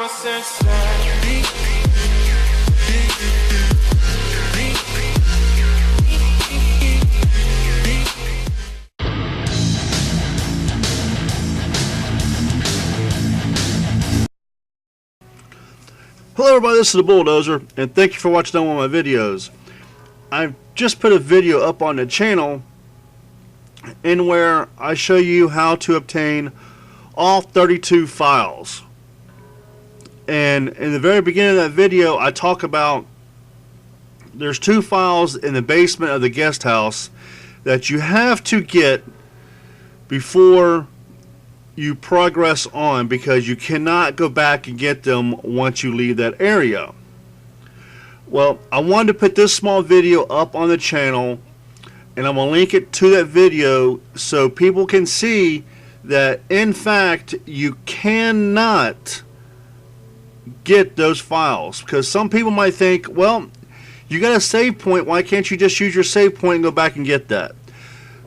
common sense. Hello everybody, this is the Bulldozer, and thank you for watching one of my videos. I've just put a video up on the channel in where I show you how to obtain all 32 files. And in the very beginning of that video, I talk about there's 2 files in the basement of the guest house that you have to get before you progress on, because you cannot go back and get them once you leave that area. Well, I wanted to put this small video up on the channel, and I'm going to link it to that video so people can see that in fact you cannot get those files. Because some people might think, well, you got a save point, why can't you just use your save point and go back and get that?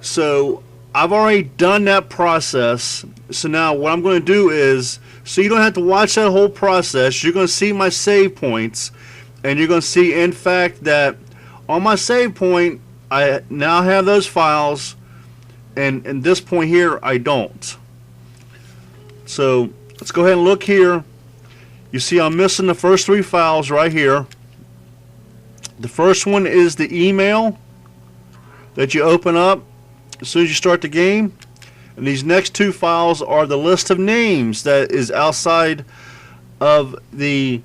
So I've already done that process. So now what I'm going to do is, so you don't have to watch that whole process, you're going to see my save points, and you're going to see in fact that on my save point I now have those files, and in this point here I don't. So let's go ahead and look here. You see I'm missing the first 3 files right here. The first one is the email that you open up as soon as you start the game, and these next 2 files are the list of names that is outside of the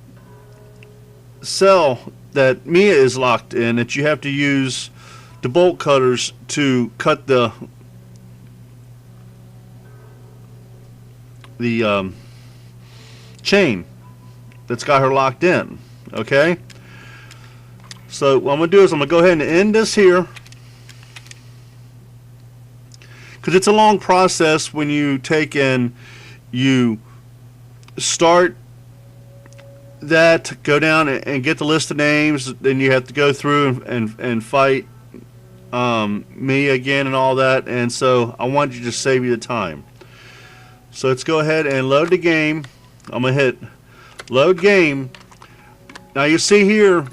cell that Mia is locked in, that you have to use the bolt cutters to cut the chain that's got her locked in. Okay, so what I'm going to do is I'm going to go ahead and end this here, because it's a long process when you take in, you start that, go down and get the list of names, then you have to go through and fight me again and all that, and so I wanted to just save you the time. So let's go ahead and load the game. I'm going to hit load game. Now you see here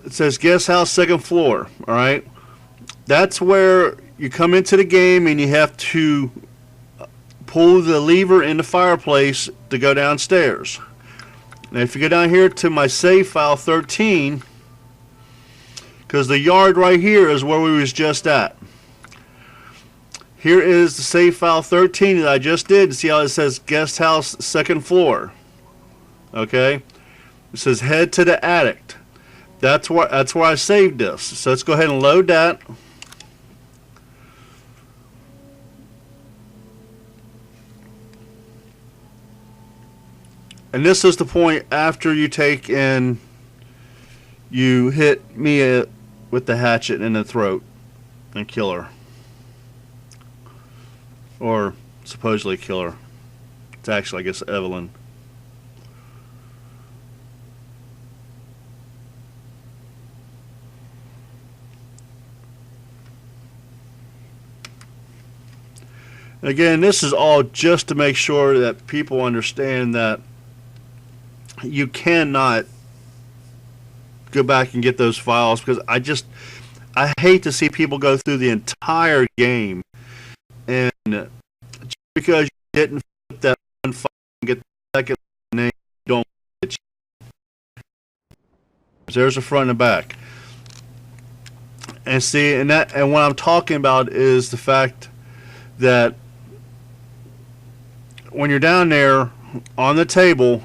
it says guest house 2nd floor. Alright, that's where you come into the game and you have to pull the lever in the fireplace to go downstairs. Now if you go down here to my save file 13, because the yard right here is where we was just at. Here is the save file 13 that I just did. See how it says guest house 2nd floor. Okay, it says head to the attic. That's where I saved this. So let's go ahead and load that. And this is the point after you take in, you hit Mia with the hatchet in the throat and kill her. Or supposedly kill her. It's actually, I guess, Evelyn. Again, this is all just to make sure that people understand that you cannot go back and get those files, because I hate to see people go through the entire game and just because you didn't flip that one file and get the second name, you don't get it. There's the front and back. And see, and what I'm talking about is the fact that when you're down there on the table,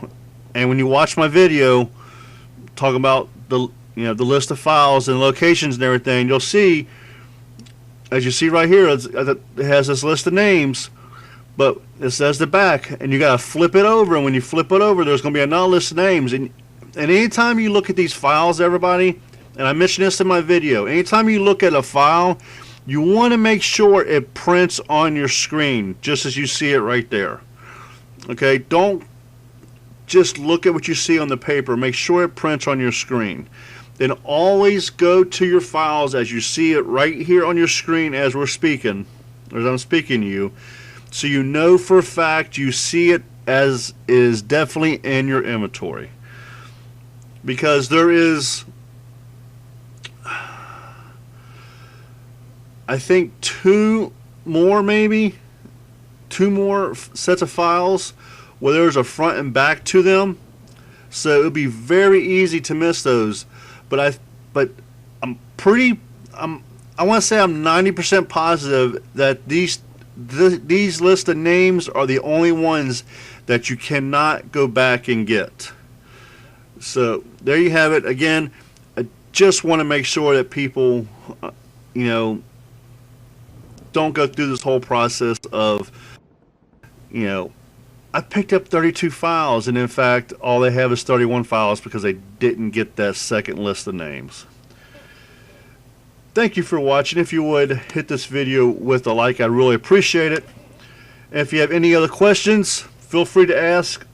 and when you watch my video talking about the the list of files and locations and everything, you'll see, as you see right here, it has this list of names, but it says the back, and you gotta flip it over, and when you flip it over, there's gonna be another list of names. And anytime you look at these files, everybody, and I mentioned this in my video, anytime you look at a file, you want to make sure it prints on your screen just as you see it right there. Okay, don't just look at what you see on the paper. Make sure it prints on your screen. Then always go to your files as you see it right here on your screen as we're speaking, as I'm speaking to you, so you know for a fact you see it as is definitely in your inventory, because there is, I think, two more sets of files where there's a front and back to them, so it would be very easy to miss those. But I want to say I'm 90% positive that these list of names are the only ones that you cannot go back and get. So there you have it. Again, I just want to make sure that people, don't go through this whole process of, I picked up 32 files, and in fact, all they have is 31 files because they didn't get that second list of names. Thank you for watching. If you would, hit this video with a like. I'd really appreciate it. And if you have any other questions, feel free to ask.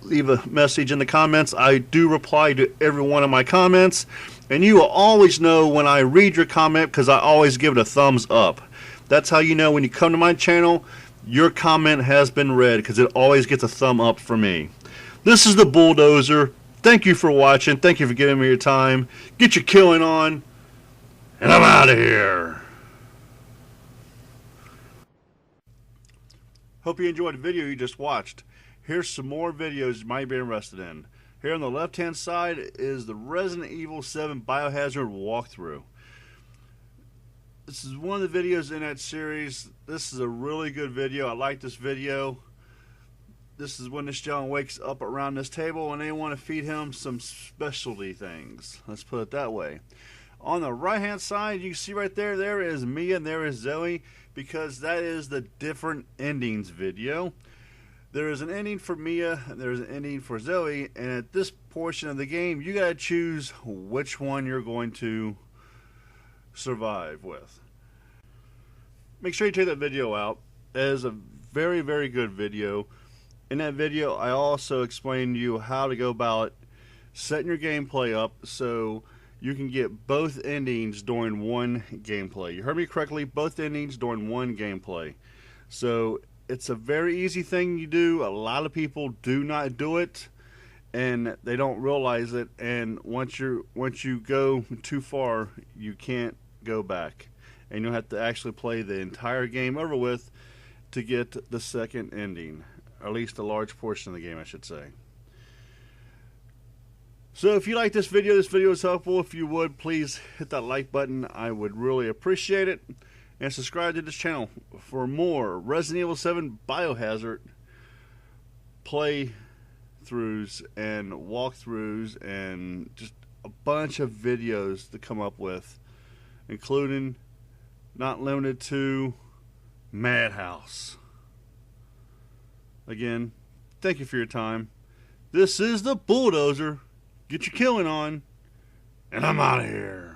Leave a message in the comments. I do reply to every one of my comments. And you will always know when I read your comment because I always give it a thumbs up. That's how you know when you come to my channel, your comment has been read, because it always gets a thumb up for me. This is the Bulldozer. Thank you for watching. Thank you for giving me your time. Get your killing on. And I'm out of here. Hope you enjoyed the video you just watched. Here's some more videos you might be interested in. Here on the left hand side is the Resident Evil 7 Biohazard walkthrough. This is one of the videos in that series. This is a really good video. I like this video. This is when this gentleman wakes up around this table and they want to feed him some specialty things. Let's put it that way. On the right hand side, you can see right there, there is Mia and there is Zoe, because that is the different endings video. There is an ending for Mia and there is an ending for Zoe, and at this portion of the game, you got to choose which one you're going to survive with. Make sure you check that video out. It is a very, very good video. In that video, I also explained to you how to go about setting your gameplay up so you can get both endings during one gameplay. You heard me correctly, both endings during one gameplay. So it's a very easy thing you do. A lot of people do not do it, and they don't realize it. And once you go too far, you can't go back, and you'll have to actually play the entire game over with to get the second ending, or at least a large portion of the game, I should say. So if you like this video is helpful. If you would, please hit that like button. I would really appreciate it. And subscribe to this channel for more Resident Evil 7 Biohazard playthroughs and walkthroughs and just a bunch of videos to come up with, including, not limited to, Madhouse. Again, thank you for your time. This is the Bulldozer. Get your killing on, and I'm out of here.